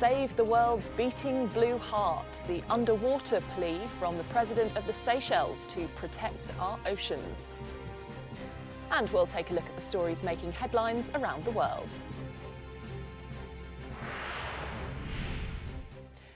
Save the world's beating blue heart, the underwater plea from the President of the Seychelles to protect our oceans. And we'll take a look at the stories making headlines around the world.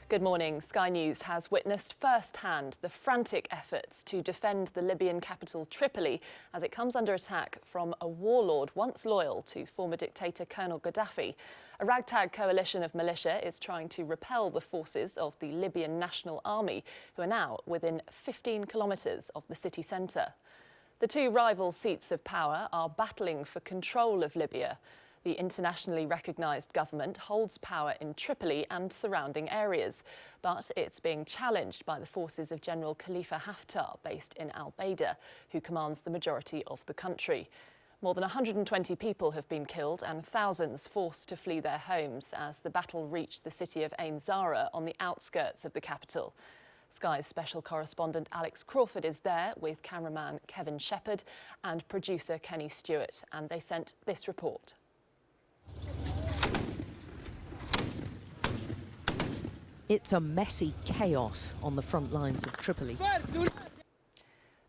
Good morning. Sky News has witnessed firsthand the frantic efforts to defend the Libyan capital Tripoli as it comes under attack from a warlord once loyal to former dictator Colonel Gaddafi. A ragtag coalition of militia is trying to repel the forces of the Libyan National Army, who are now within 15 kilometres of the city centre. The two rival seats of power are battling for control of Libya. The internationally recognised government holds power in Tripoli and surrounding areas, but it's being challenged by the forces of General Khalifa Haftar, based in Al-Baida, who commands the majority of the country. More than 120 people have been killed and thousands forced to flee their homes as the battle reached the city of Ain Zara on the outskirts of the capital. Sky's special correspondent Alex Crawford is there with cameraman Kevin Shepherd and producer Kenny Stewart, and they sent this report. It's a messy chaos on the front lines of Tripoli.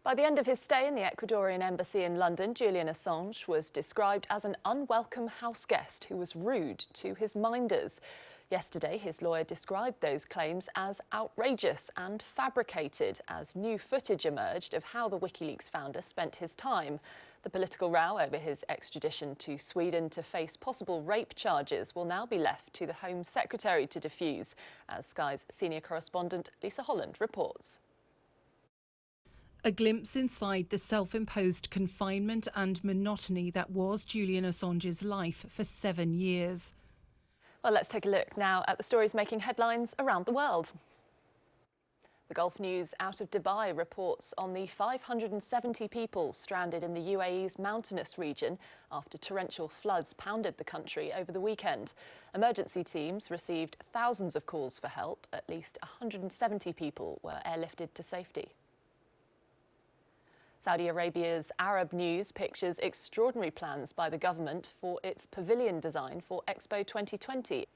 By the end of his stay in the Ecuadorian embassy in London, Julian Assange was described as an unwelcome houseguest who was rude to his minders. Yesterday, his lawyer described those claims as outrageous and fabricated as new footage emerged of how the WikiLeaks founder spent his time. The political row over his extradition to Sweden to face possible rape charges will now be left to the Home Secretary to defuse, as Sky's senior correspondent Lisa Holland reports. A glimpse inside the self-imposed confinement and monotony that was Julian Assange's life for 7 years. Well, let's take a look now at the stories making headlines around the world. The Gulf News out of Dubai reports on the 570 people stranded in the UAE's mountainous region after torrential floods pounded the country over the weekend. Emergency teams received thousands of calls for help. At least 170 people were airlifted to safety. Saudi Arabia's Arab News pictures extraordinary plans by the government for its pavilion design for Expo 2020.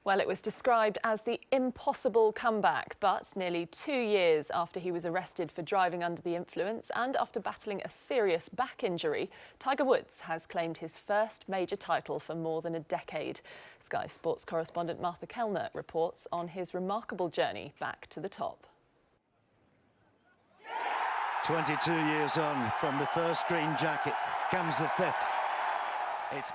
Well, it was described as the impossible comeback, but nearly 2 years after he was arrested for driving under the influence and after battling a serious back injury, Tiger Woods has claimed his first major title for more than a decade. Sky Sports correspondent Martha Kellner reports on his remarkable journey back to the top. 22 years on from the first green jacket comes the fifth.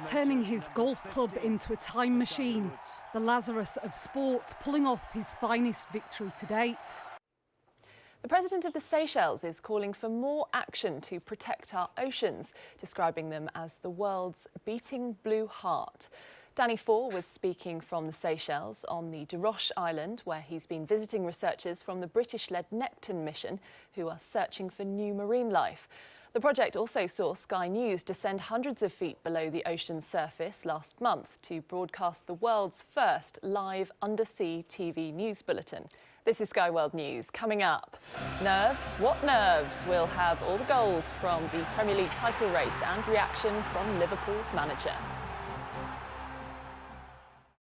Turning his golf club into a time machine, the Lazarus of sport pulling off his finest victory to date. The President of the Seychelles is calling for more action to protect our oceans, describing them as the world's beating blue heart. Danny Four was speaking from the Seychelles on the De Roche Island, where he's been visiting researchers from the British-led Neptune mission who are searching for new marine life. The project also saw Sky News descend hundreds of feet below the ocean's surface last month to broadcast the world's first live undersea TV news bulletin. This is Sky World News. Coming up, nerves? What nerves? We'll have all the goals from the Premier League title race and reaction from Liverpool's manager.